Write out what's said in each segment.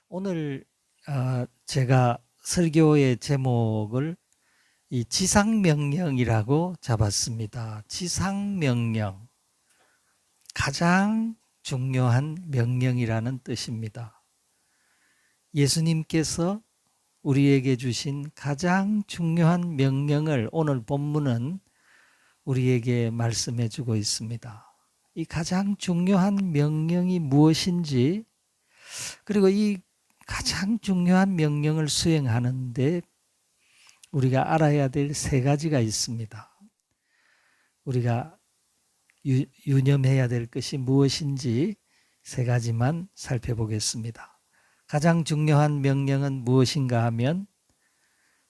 오늘 제가 설교의 제목을 이 지상명령이라고 잡았습니다. 지상명령, 가장 중요한 명령이라는 뜻입니다. 예수님께서 우리에게 주신 가장 중요한 명령을 오늘 본문은 우리에게 말씀해 주고 있습니다. 이 가장 중요한 명령이 무엇인지, 그리고 이 가장 중요한 명령을 수행하는데 우리가 알아야 될 세 가지가 있습니다. 우리가 유념해야 될 것이 무엇인지 세 가지만 살펴보겠습니다. 가장 중요한 명령은 무엇인가 하면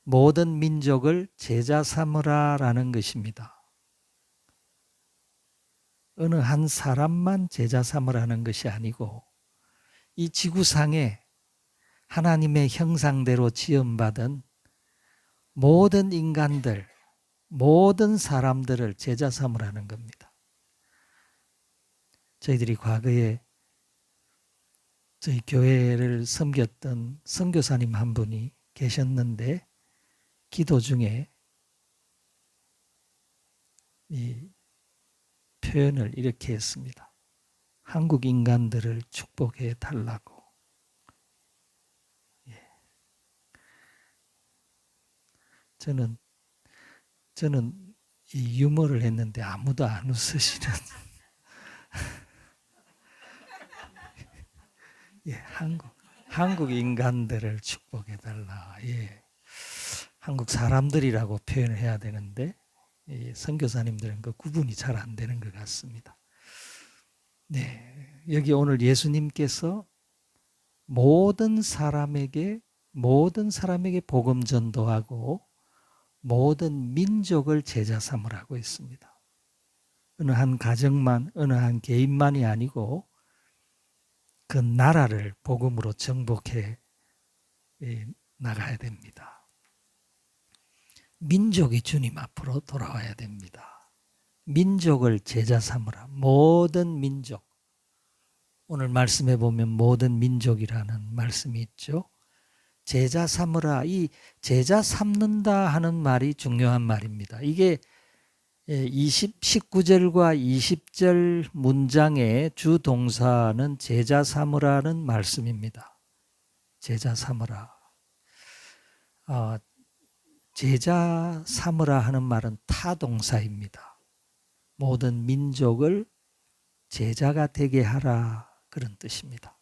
모든 민족을 제자 삼으라라는 것입니다. 어느 한 사람만 제자 삼으라는 것이 아니고 이 지구상에 하나님의 형상대로 지음받은 모든 인간들, 모든 사람들을 제자 삼으라는 겁니다. 저희들이 과거에 저희 교회를 섬겼던 선교사님 한 분이 계셨는데 기도 중에 이 표현을 이렇게 했습니다. 한국 인간들을 축복해 달라고. 저는 이 유머를 했는데 아무도 안 웃으시는. 예, 한국 인간들을 축복해 달라. 예, 한국 사람들이라고 표현을 해야 되는데 선교사님들은 그 구분이 잘 안 되는 것 같습니다. 네, 여기 오늘 예수님께서 모든 사람에게 복음 전도하고 모든 민족을 제자 삼으라고 했습니다. 어느 한 가정만, 어느 한 개인만이 아니고 그 나라를 복음으로 정복해 나가야 됩니다. 민족이 주님 앞으로 돌아와야 됩니다. 민족을 제자 삼으라. 모든 민족. 오늘 말씀해 보면 모든 민족이라는 말씀이 있죠. 제자 삼으라. 이 제자 삼는다 하는 말이 중요한 말입니다. 이게 19절과 20절 문장의 주 동사는 제자 삼으라는 말씀입니다. 제자 삼으라. 제자 삼으라 하는 말은 타동사입니다. 모든 민족을 제자가 되게 하라, 그런 뜻입니다.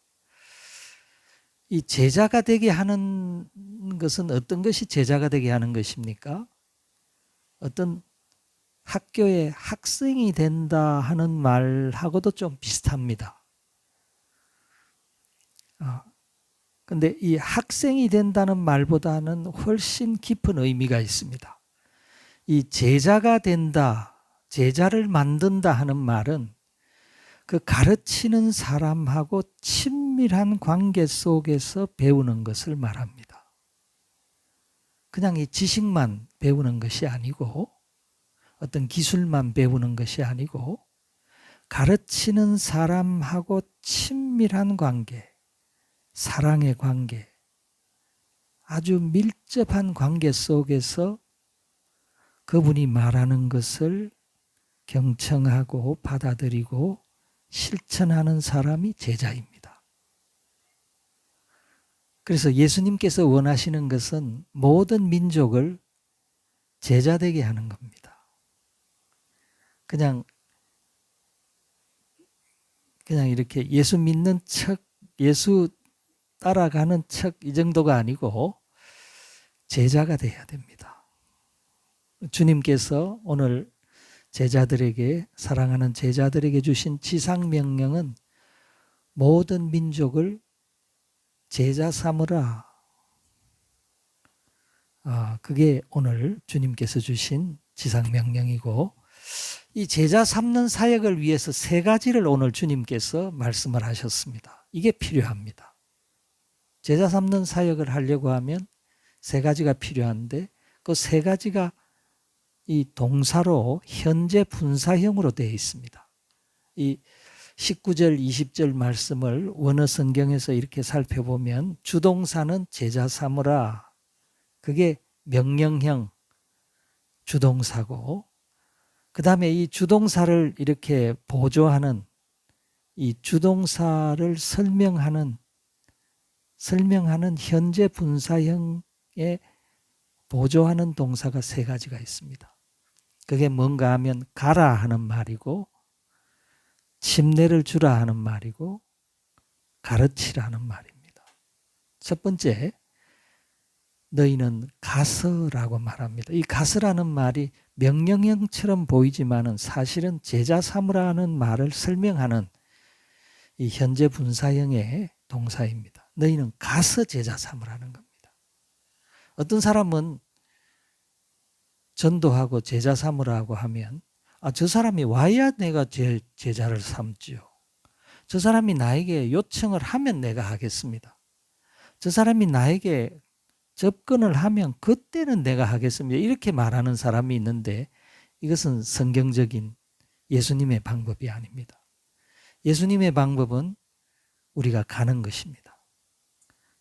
이 제자가 되게 하는 것은 어떤 것이 제자가 되게 하는 것입니까? 어떤 학교의 학생이 된다 하는 말하고도 좀 비슷합니다. 근데 이 학생이 된다는 말보다는 훨씬 깊은 의미가 있습니다. 이 제자가 된다, 제자를 만든다 하는 말은 그 가르치는 사람하고 친밀한 관계 속에서 배우는 것을 말합니다. 그냥 이 지식만 배우는 것이 아니고 어떤 기술만 배우는 것이 아니고 가르치는 사람하고 친밀한 관계, 사랑의 관계, 아주 밀접한 관계 속에서 그분이 말하는 것을 경청하고 받아들이고 실천하는 사람이 제자입니다. 그래서 예수님께서 원하시는 것은 모든 민족을 제자되게 하는 겁니다. 그냥 이렇게 예수 믿는 척, 예수 따라가는 척, 이 정도가 아니고 제자가 돼야 됩니다. 주님께서 오늘 제자들에게, 사랑하는 제자들에게 주신 지상명령은 모든 민족을 제자 삼으라. 그게 오늘 주님께서 주신 지상명령이고, 이 제자 삼는 사역을 위해서 세 가지를 오늘 주님께서 말씀을 하셨습니다. 이게 필요합니다. 제자 삼는 사역을 하려고 하면 세 가지가 필요한데 그 세 가지가 이 동사로 현재 분사형으로 되어 있습니다. 이 19절, 20절 말씀을 원어 성경에서 이렇게 살펴보면 주동사는 제자 삼으라. 그게 명령형 주동사고, 그 다음에 이 주동사를 이렇게 보조하는, 이 주동사를 설명하는 현재 분사형에 보조하는 동사가 세 가지가 있습니다. 그게 뭔가 하면 가라 하는 말이고, 침례를 주라 하는 말이고, 가르치라는 말입니다. 첫 번째, 너희는 가서라고 말합니다. 이 가서라는 말이 명령형처럼 보이지만은 사실은 제자 삼으라는 말을 설명하는 이 현재 분사형의 동사입니다. 너희는 가서 제자 삼으라는 겁니다. 어떤 사람은 전도하고 제자 삼으라고 하면 저 사람이 와야 내가 제자를 삼지요. 저 사람이 나에게 요청을 하면 내가 하겠습니다. 저 사람이 나에게 접근을 하면 그때는 내가 하겠습니다. 이렇게 말하는 사람이 있는데 이것은 성경적인 예수님의 방법이 아닙니다. 예수님의 방법은 우리가 가는 것입니다.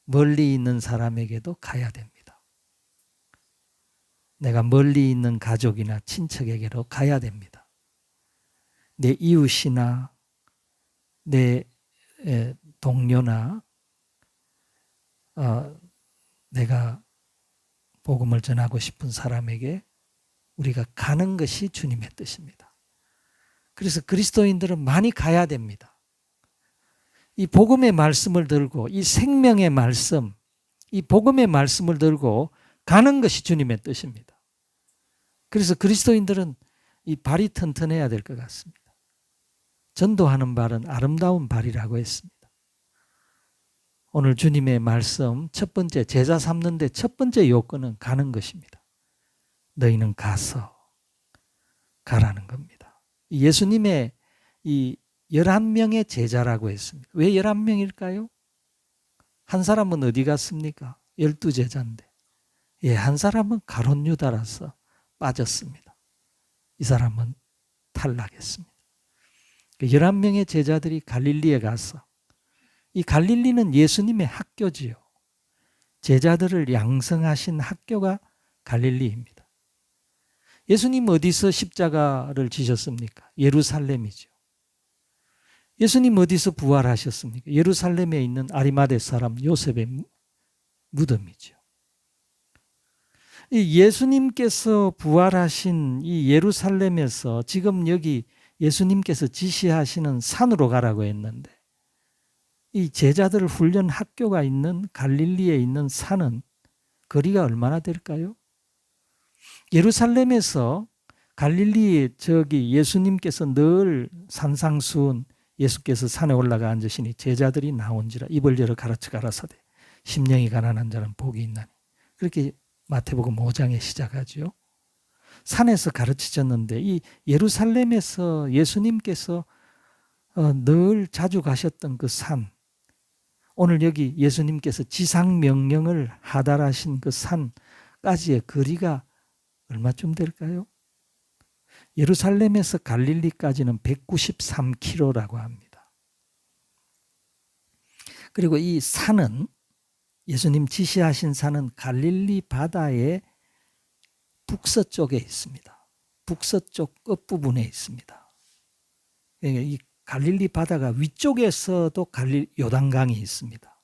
멀리 있는 사람에게도 가야 됩니다. 내가 멀리 있는 가족이나 친척에게로 가야 됩니다. 내 이웃이나 내 동료나 내가 복음을 전하고 싶은 사람에게 우리가 가는 것이 주님의 뜻입니다. 그래서 그리스도인들은 많이 가야 됩니다. 이 복음의 말씀을 들고, 이 생명의 말씀, 이 복음의 말씀을 들고 가는 것이 주님의 뜻입니다. 그래서 그리스도인들은 이 발이 튼튼해야 될 것 같습니다. 전도하는 발은 아름다운 발이라고 했습니다. 오늘 주님의 말씀 첫 번째, 제자 삼는데 첫 번째 요건은 가는 것입니다. 너희는 가서 가라는 겁니다. 예수님의 이 11명의 제자라고 했습니다. 왜 11명일까요? 한 사람은 어디 갔습니까? 12제자인데. 한 사람은 가룟 유다라서 빠졌습니다. 이 사람은 탈락했습니다. 11명의 제자들이 갈릴리에 가서, 이 갈릴리는 예수님의 학교지요. 제자들을 양성하신 학교가 갈릴리입니다. 예수님 어디서 십자가를 지셨습니까? 예루살렘이죠. 예수님 어디서 부활하셨습니까? 예루살렘에 있는 아리마대 사람 요셉의 무덤이죠. 이 예수님께서 부활하신 이 예루살렘에서 지금 여기 예수님께서 지시하시는 산으로 가라고 했는데, 이 제자들 훈련 학교가 있는 갈릴리에 있는 산은 거리가 얼마나 될까요? 예루살렘에서 갈릴리에 예수님께서 늘 산상수훈, 예수께서 산에 올라가 앉으시니 제자들이 나온지라 입을 열어 가르쳐 가라사대 심령이 가난한 자는 복이 있나니, 그렇게 마태복음 5장에 시작하죠. 산에서 가르치셨는데 이 예루살렘에서 예수님께서 늘 자주 가셨던 그 산, 오늘 여기 예수님께서 지상명령을 하달하신 그 산까지의 거리가 얼마쯤 될까요? 예루살렘에서 갈릴리까지는 193km라고 합니다. 그리고 이 산은, 예수님 지시하신 산은 갈릴리 바다의 북서쪽에 있습니다. 북서쪽 끝부분에 있습니다. 이 갈릴리 바다가 위쪽에서도 요단강이 있습니다.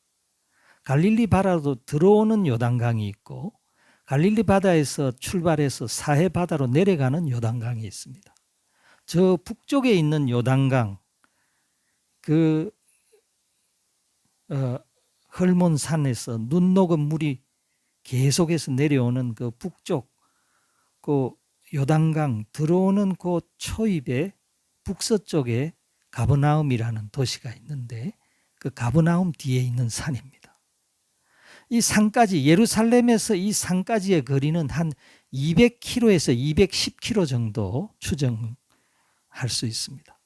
갈릴리 바다로 들어오는 요단강이 있고, 갈릴리 바다에서 출발해서 사해 바다로 내려가는 요단강이 있습니다. 저 북쪽에 있는 요단강, 헐몬산에서 눈 녹은 물이 계속해서 내려오는 그 북쪽, 그 요단강 들어오는 그 초입에 북서쪽에 가버나움이라는 도시가 있는데, 그 가버나움 뒤에 있는 산입니다. 이 산까지, 예루살렘에서 이 산까지의 거리는 한 200km에서 210km 정도 추정할 수 있습니다.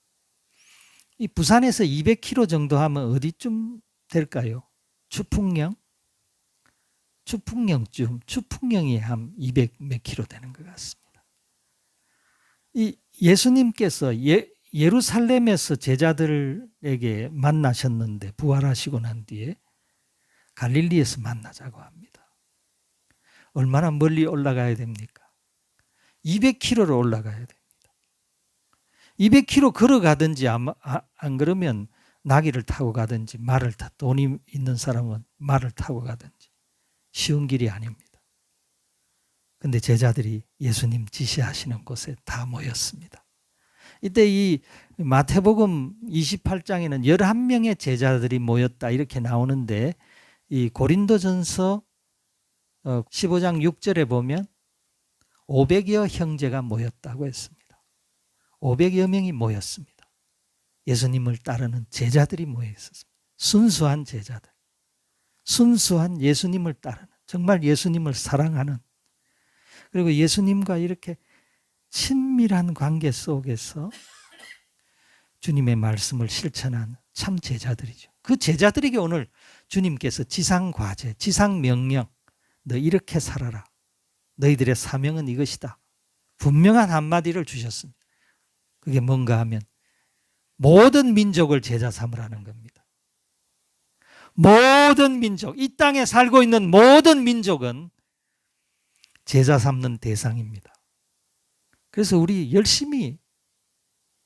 이 부산에서 200km 정도 하면 어디쯤 될까요? 추풍령? 추풍령이 한 200몇 킬로 되는 것 같습니다. 이 예수님께서 예루살렘에서 제자들에게 만나셨는데 부활하시고 난 뒤에 갈릴리에서 만나자고 합니다. 얼마나 멀리 올라가야 됩니까? 200km를 올라가야 됩니다. 200km 걸어가든지 안 그러면 나귀를 타고 가든지 돈이 있는 사람은 말을 타고 가든지 쉬운 길이 아닙니다. 근데 제자들이 예수님 지시하시는 곳에 다 모였습니다. 이때 이 마태복음 28장에는 11명의 제자들이 모였다 이렇게 나오는데 이 고린도전서 15장 6절에 보면 500여 형제가 모였다고 했습니다. 500여 명이 모였습니다. 예수님을 따르는 제자들이 모여 있었습니다. 순수한 제자들. 순수한 예수님을 따르는, 정말 예수님을 사랑하는, 그리고 예수님과 이렇게 친밀한 관계 속에서 주님의 말씀을 실천한 참 제자들이죠. 그 제자들에게 오늘 주님께서 지상과제, 지상명령, 너 이렇게 살아라. 너희들의 사명은 이것이다. 분명한 한마디를 주셨습니다. 그게 뭔가 하면 모든 민족을 제자 삼으라는 겁니다. 모든 민족, 이 땅에 살고 있는 모든 민족은 제자 삼는 대상입니다. 그래서 우리 열심히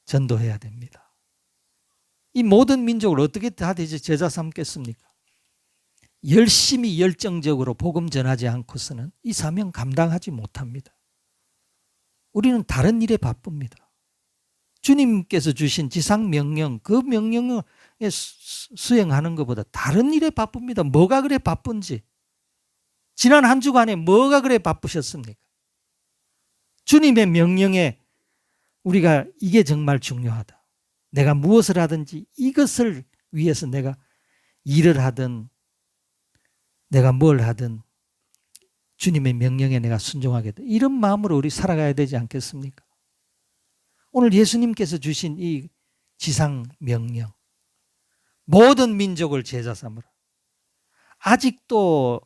전도해야 됩니다. 이 모든 민족을 어떻게 다 제자 삼겠습니까? 열심히 열정적으로 복음 전하지 않고서는 이 사명 감당하지 못합니다. 우리는 다른 일에 바쁩니다. 주님께서 주신 지상 명령, 그 명령을 수행하는 것보다 다른 일에 바쁩니다. 뭐가 그래 바쁜지. 지난 한 주간에 뭐가 그래 바쁘셨습니까? 주님의 명령에 우리가 이게 정말 중요하다. 내가 무엇을 하든지 이것을 위해서 내가 일을 하든 내가 뭘 하든 주님의 명령에 내가 순종하겠다. 이런 마음으로 우리 살아가야 되지 않겠습니까? 오늘 예수님께서 주신 이 지상 명령, 모든 민족을 제자 삼으라. 아직도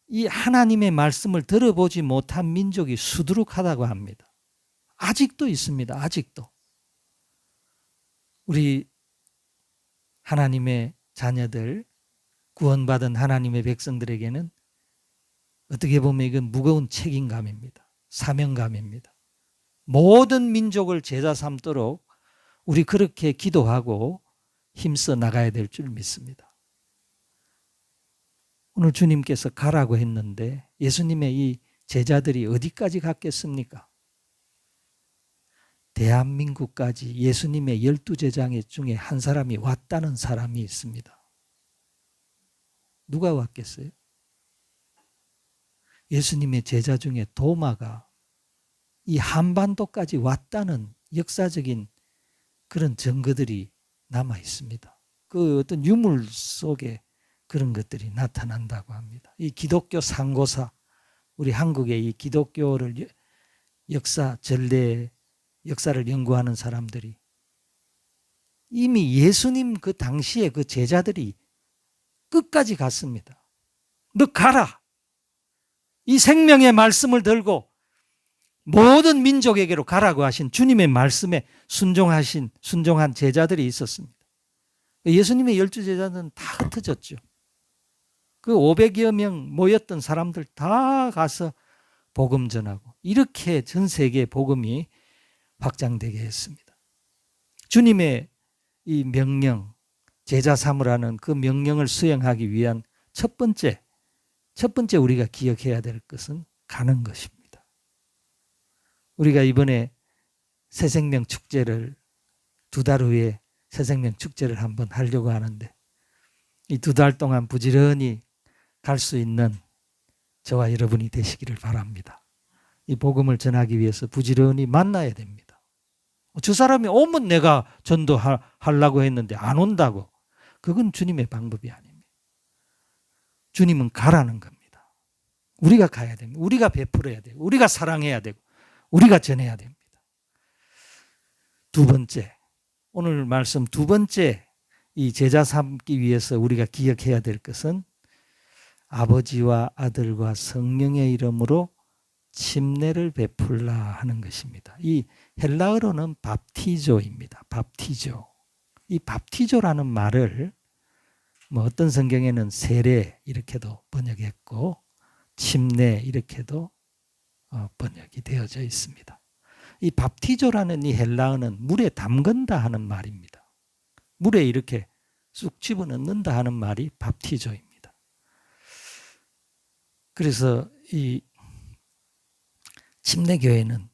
이 하나님의 말씀을 들어보지 못한 민족이 수두룩하다고 합니다. 아직도 있습니다. 아직도. 우리 하나님의 자녀들, 구원받은 하나님의 백성들에게는 어떻게 보면 이건 무거운 책임감입니다. 사명감입니다. 모든 민족을 제자 삼도록 우리 그렇게 기도하고 힘써 나가야 될 줄 믿습니다. 오늘 주님께서 가라고 했는데 예수님의 이 제자들이 어디까지 갔겠습니까? 대한민국까지 예수님의 12제자 중에 한 사람이 왔다는 사람이 있습니다. 누가 왔겠어요? 예수님의 제자 중에 도마가 이 한반도까지 왔다는 역사적인 그런 증거들이 남아 있습니다. 그 어떤 유물 속에 그런 것들이 나타난다고 합니다. 이 기독교 상고사, 우리 한국의 이 기독교를 전례 역사를 연구하는 사람들이 이미 예수님 그 당시에 그 제자들이 끝까지 갔습니다. 너 가라. 이 생명의 말씀을 들고 모든 민족에게로 가라고 하신 주님의 말씀에 순종한 제자들이 있었습니다. 예수님의 12제자는 다 흩어졌죠. 그 500여 명 모였던 사람들 다 가서 복음 전하고 이렇게 전 세계에 복음이 확장되게 했습니다. 주님의 이 명령, 제자 삼으라는 그 명령을 수행하기 위한 첫 번째 우리가 기억해야 될 것은 가는 것입니다. 우리가 이번에 새생명 축제를 2달 후에 새생명 축제를 한번 하려고 하는데 이 2달 동안 부지런히 갈 수 있는 저와 여러분이 되시기를 바랍니다. 이 복음을 전하기 위해서 부지런히 만나야 됩니다. 저 사람이 오면 내가 전도하려고 했는데 안 온다고. 그건 주님의 방법이 아닙니다. 주님은 가라는 겁니다. 우리가 가야 됩니다. 우리가 베풀어야 되고 우리가 사랑해야 되고 우리가 전해야 됩니다. 두 번째, 오늘 말씀 두 번째 이 제자 삼기 위해서 우리가 기억해야 될 것은 아버지와 아들과 성령의 이름으로 침례를 베풀라 하는 것입니다. 이 헬라어로는 밥티조입니다. 밥티조. 이 밥티조라는 말을 뭐 어떤 성경에는 세례 이렇게도 번역했고 침례 이렇게도 번역이 되어져 있습니다. 이 밥티조라는 이 헬라어는 물에 담근다 하는 말입니다. 물에 이렇게 쑥 집어넣는다 하는 말이 밥티조입니다. 그래서 이 침례교회는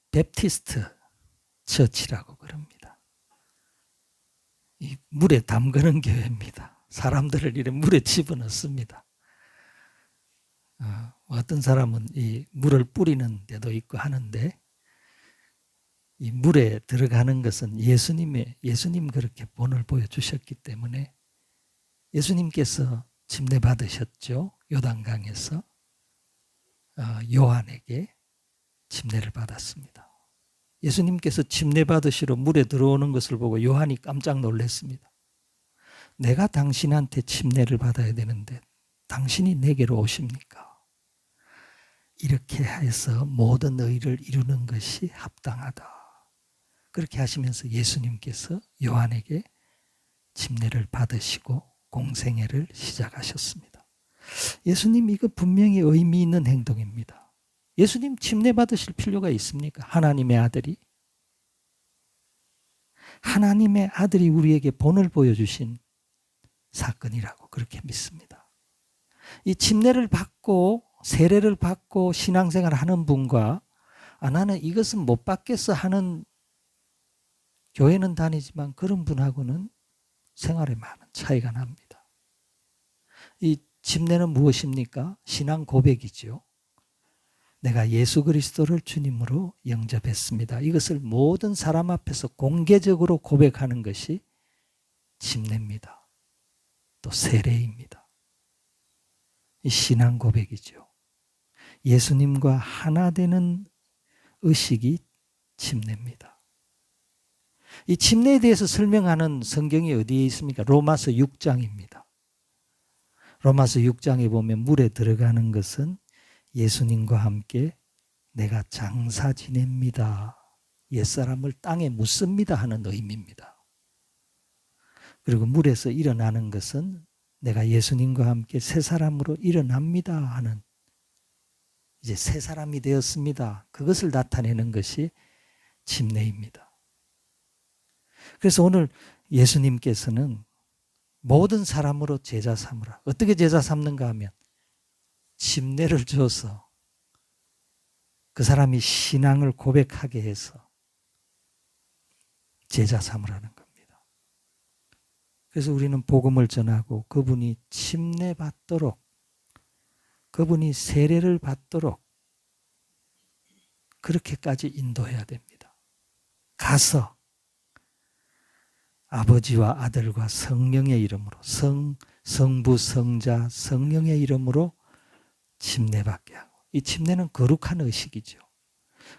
베프티스트 처치라고 그럽니다. 이 물에 담그는 교회입니다. 사람들을 이렇게 물에 집어넣습니다. 어떤 사람은 이 물을 뿌리는 데도 있고 하는데 이 물에 들어가는 것은 예수님 그렇게 본을 보여주셨기 때문에 예수님께서 침례 받으셨죠. 요단강에서 요한에게 침례를 받았습니다. 예수님께서 침례 받으시러 물에 들어오는 것을 보고 요한이 깜짝 놀랐습니다. 내가 당신한테 침례를 받아야 되는데 당신이 내게로 오십니까? 이렇게 해서 모든 의를 이루는 것이 합당하다. 그렇게 하시면서 예수님께서 요한에게 침례를 받으시고 공생애를 시작하셨습니다. 예수님 이거 분명히 의미 있는 행동입니다. 예수님 침례 받으실 필요가 있습니까? 하나님의 아들이. 하나님의 아들이 우리에게 본을 보여주신 사건이라고 그렇게 믿습니다. 이 침례를 받고 세례를 받고 신앙생활을 하는 분과 나는 이것은 못 받겠어 하는 교회는 다니지만 그런 분하고는 생활에 많은 차이가 납니다. 이 침례는 무엇입니까? 신앙 고백이죠. 내가 예수 그리스도를 주님으로 영접했습니다. 이것을 모든 사람 앞에서 공개적으로 고백하는 것이 침례입니다. 또 세례입니다. 이 신앙 고백이죠. 예수님과 하나 되는 의식이 침례입니다. 이 침례에 대해서 설명하는 성경이 어디에 있습니까? 로마서 6장입니다. 로마서 6장에 보면 물에 들어가는 것은 예수님과 함께 내가 장사 지냅니다. 옛사람을 땅에 묻습니다 하는 의미입니다. 그리고 물에서 일어나는 것은 내가 예수님과 함께 새 사람으로 일어납니다 하는 이제 새 사람이 되었습니다. 그것을 나타내는 것이 침례입니다. 그래서 오늘 예수님께서는 모든 사람으로 제자 삼으라. 어떻게 제자 삼는가 하면 침례를 줘서 그 사람이 신앙을 고백하게 해서 제자 삼으라는 겁니다. 그래서 우리는 복음을 전하고 그분이 침례 받도록 그분이 세례를 받도록 그렇게까지 인도해야 됩니다. 가서 아버지와 아들과 성령의 이름으로 성부, 성자, 성령의 이름으로 침례받게 하고 이 침례는 거룩한 의식이죠.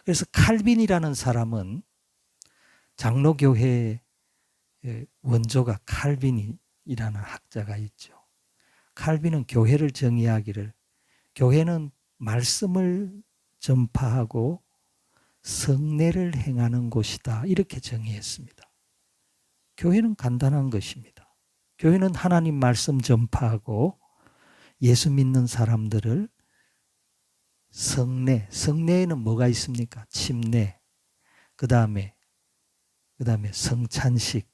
그래서 칼빈이라는 사람은 장로교회의 원조가 칼빈이라는 학자가 있죠. 칼빈은 교회를 정의하기를 교회는 말씀을 전파하고 성례를 행하는 곳이다 이렇게 정의했습니다. 교회는 간단한 것입니다. 교회는 하나님 말씀 전파하고 예수 믿는 사람들을 성례에는 뭐가 있습니까? 침례, 그 다음에 성찬식,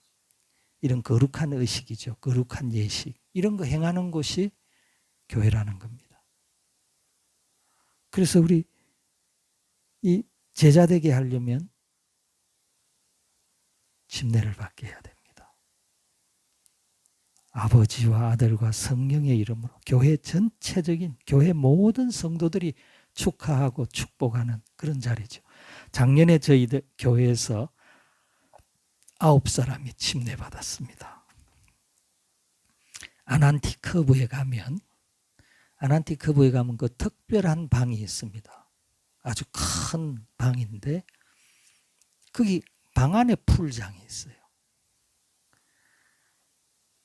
이런 거룩한 의식이죠. 거룩한 예식, 이런 거 행하는 곳이 교회라는 겁니다. 그래서 우리 이 제자 되게 하려면 침례를 받게 해야 됩니다. 아버지와 아들과 성령의 이름으로 교회 전체적인 교회 모든 성도들이 축하하고 축복하는 그런 자리죠. 작년에 저희들 교회에서 9사람이 침례 받았습니다. 아난티커브에 가면 그 특별한 방이 있습니다. 아주 큰 방인데 거기 방 안에 풀장이 있어요.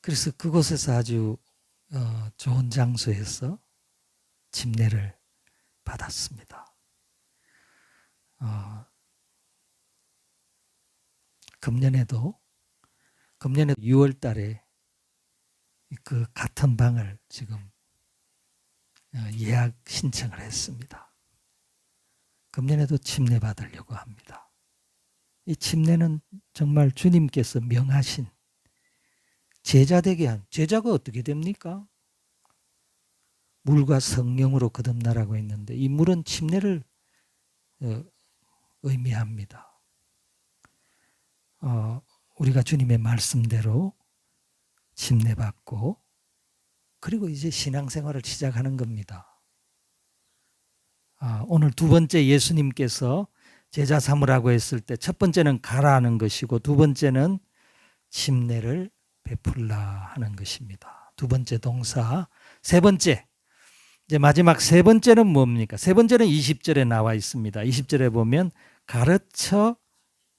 그래서 그곳에서 아주 좋은 장소에서 침례를 받았습니다. 금년에도 6월 달에 그 같은 방을 지금 예약 신청을 했습니다. 금년에도 침례 받으려고 합니다. 이 침례는 정말 주님께서 명하신 제자 되게 한, 제자가 어떻게 됩니까? 물과 성령으로 거듭나라고 했는데 이 물은 침례를 의미합니다. 우리가 주님의 말씀대로 침례 받고 그리고 이제 신앙생활을 시작하는 겁니다. 오늘 두 번째 예수님께서 제자 삼으라고 했을 때 첫 번째는 가라 하는 것이고 두 번째는 침례를 베풀라 하는 것입니다. 두 번째 동사. 세 번째, 이제 마지막 세 번째는 뭡니까? 세 번째는 20절에 나와 있습니다. 20절에 보면 가르쳐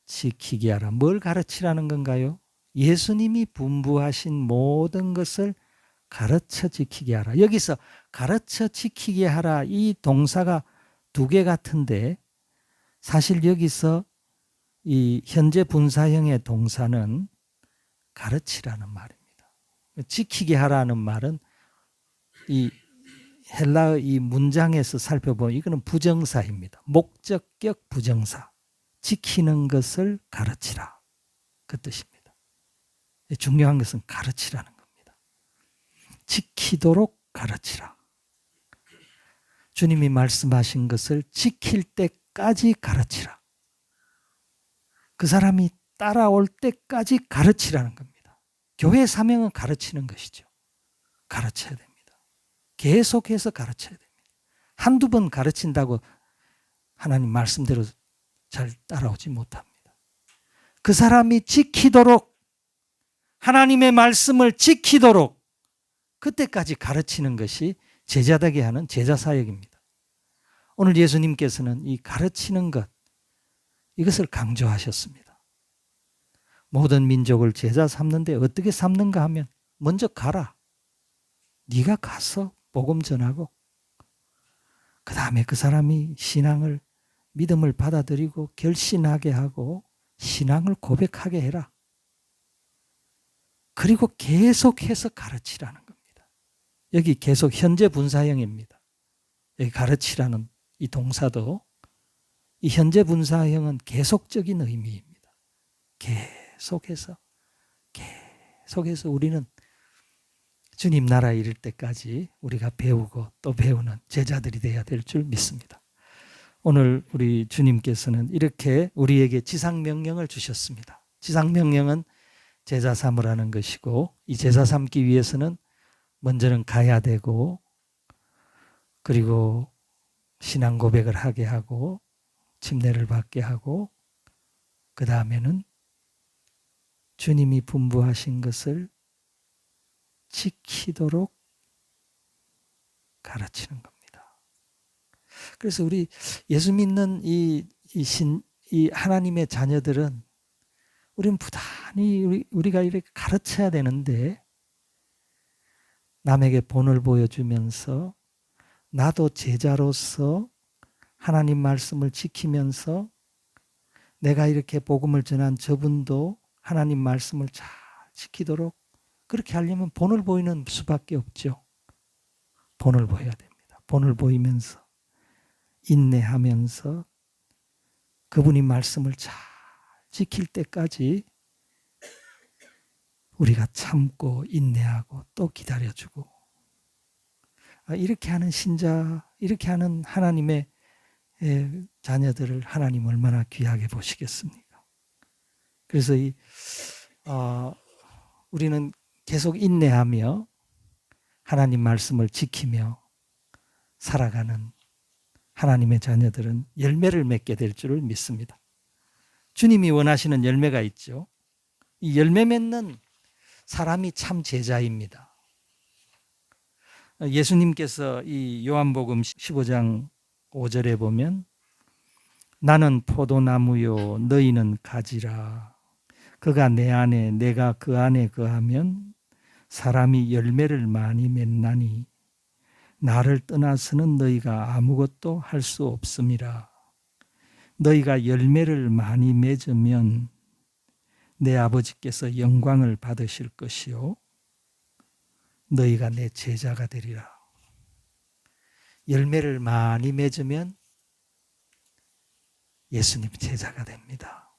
지키게 하라. 뭘 가르치라는 건가요? 예수님이 분부하신 모든 것을 가르쳐 지키게 하라. 여기서 가르쳐 지키게 하라 이 동사가 두 개 같은데 사실 여기서 이 현재 분사형의 동사는 가르치라는 말입니다. 지키게 하라는 말은 이 헬라의 이 문장에서 살펴보면 이거는 부정사입니다. 목적격 부정사. 지키는 것을 가르치라. 그 뜻입니다. 중요한 것은 가르치라는 겁니다. 지키도록 가르치라. 주님이 말씀하신 것을 지킬 때까지 가르치라. 그 사람이 따라올 때까지 가르치라는 겁니다. 교회 사명은 가르치는 것이죠. 가르쳐야 됩니다. 계속해서 가르쳐야 됩니다. 한두 번 가르친다고 하나님 말씀대로 잘 따라오지 못합니다. 그 사람이 지키도록 하나님의 말씀을 지키도록 그때까지 가르치는 것이 제자되게 하는 제자 사역입니다. 오늘 예수님께서는 이 가르치는 것 이것을 강조하셨습니다. 모든 민족을 제자 삼는데 어떻게 삼는가 하면 먼저 가라. 네가 가서 복음 전하고 그 다음에 그 사람이 신앙을 믿음을 받아들이고 결신하게 하고 신앙을 고백하게 해라. 그리고 계속해서 가르치라는 겁니다. 여기 계속 현재 분사형입니다. 여기 가르치라는 이 동사도 이 현재 분사형은 계속적인 의미입니다. 계속해서 우리는 주님 나라에 이를 때까지 우리가 배우고 또 배우는 제자들이 되어야 될 줄 믿습니다. 오늘 우리 주님께서는 이렇게 우리에게 지상명령을 주셨습니다. 지상명령은 제자 삼으라는 것이고 이 제자 삼기 위해서는 먼저는 가야 되고 그리고 신앙 고백을 하게 하고 침례를 받게 하고 그 다음에는 주님이 분부하신 것을 지키도록 가르치는 겁니다. 그래서 우리 예수 믿는 이 하나님의 자녀들은 우리는 부단히 우리가 이렇게 가르쳐야 되는데 남에게 본을 보여주면서 나도 제자로서 하나님 말씀을 지키면서 내가 이렇게 복음을 전한 저분도 하나님 말씀을 잘 지키도록 그렇게 하려면 본을 보이는 수밖에 없죠. 본을 보여야 됩니다. 본을 보이면서 인내하면서 그분이 말씀을 잘 지킬 때까지 우리가 참고 인내하고 또 기다려주고 이렇게 하는 신자, 이렇게 하는 하나님의 자녀들을 하나님 얼마나 귀하게 보시겠습니까? 그래서 우리는 계속 인내하며 하나님 말씀을 지키며 살아가는 하나님의 자녀들은 열매를 맺게 될 줄을 믿습니다. 주님이 원하시는 열매가 있죠. 이 열매 맺는 사람이 참 제자입니다. 예수님께서 이 요한복음 15장 5절에 보면 나는 포도나무요 너희는 가지라. 그가 내 안에 내가 그 안에 거하면 사람이 열매를 많이 맺나니 나를 떠나서는 너희가 아무것도 할 수 없음이라. 너희가 열매를 많이 맺으면 내 아버지께서 영광을 받으실 것이요 너희가 내 제자가 되리라. 열매를 많이 맺으면 예수님 제자가 됩니다.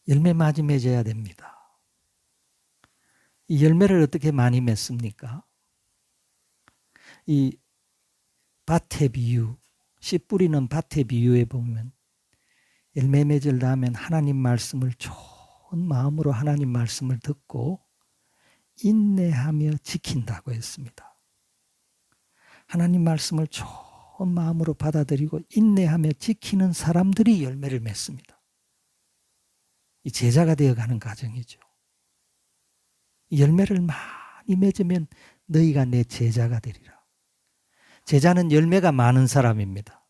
열매 많이 맺어야 됩니다. 이 열매를 어떻게 많이 맺습니까? 이 밭의 비유, 씨 뿌리는 밭의 비유에 보면 열매 맺으려 하면 하나님 말씀을 좋은 마음으로 하나님 말씀을 듣고 인내하며 지킨다고 했습니다. 하나님 말씀을 좋은 마음으로 받아들이고 인내하며 지키는 사람들이 열매를 맺습니다. 이 제자가 되어가는 과정이죠. 열매를 많이 맺으면 너희가 내 제자가 되리라. 제자는 열매가 많은 사람입니다.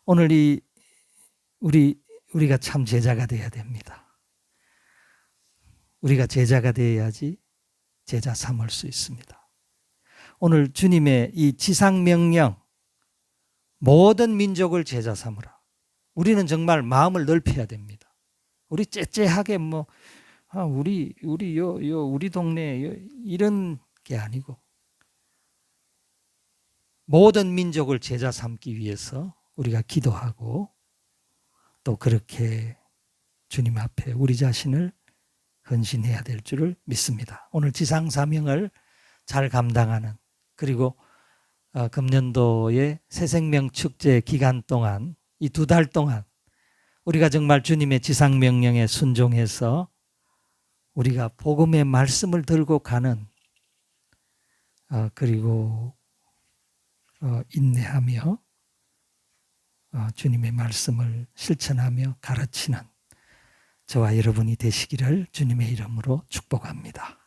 오늘 우리가 참 제자가 되어야 됩니다. 우리가 제자가 되어야지 제자 삼을 수 있습니다. 오늘 주님의 이 지상명령, 모든 민족을 제자 삼으라. 우리는 정말 마음을 넓혀야 됩니다. 우리 째째하게 우리 동네 이런 게 아니고 모든 민족을 제자 삼기 위해서 우리가 기도하고 또 그렇게 주님 앞에 우리 자신을 헌신해야 될 줄을 믿습니다. 오늘 지상 사명을 잘 감당하는 그리고 금년도의 새생명 축제 기간 동안 이 2달 동안 우리가 정말 주님의 지상 명령에 순종해서 우리가 복음의 말씀을 들고 가는 그리고 인내하며 주님의 말씀을 실천하며 가르치는 저와 여러분이 되시기를 주님의 이름으로 축복합니다.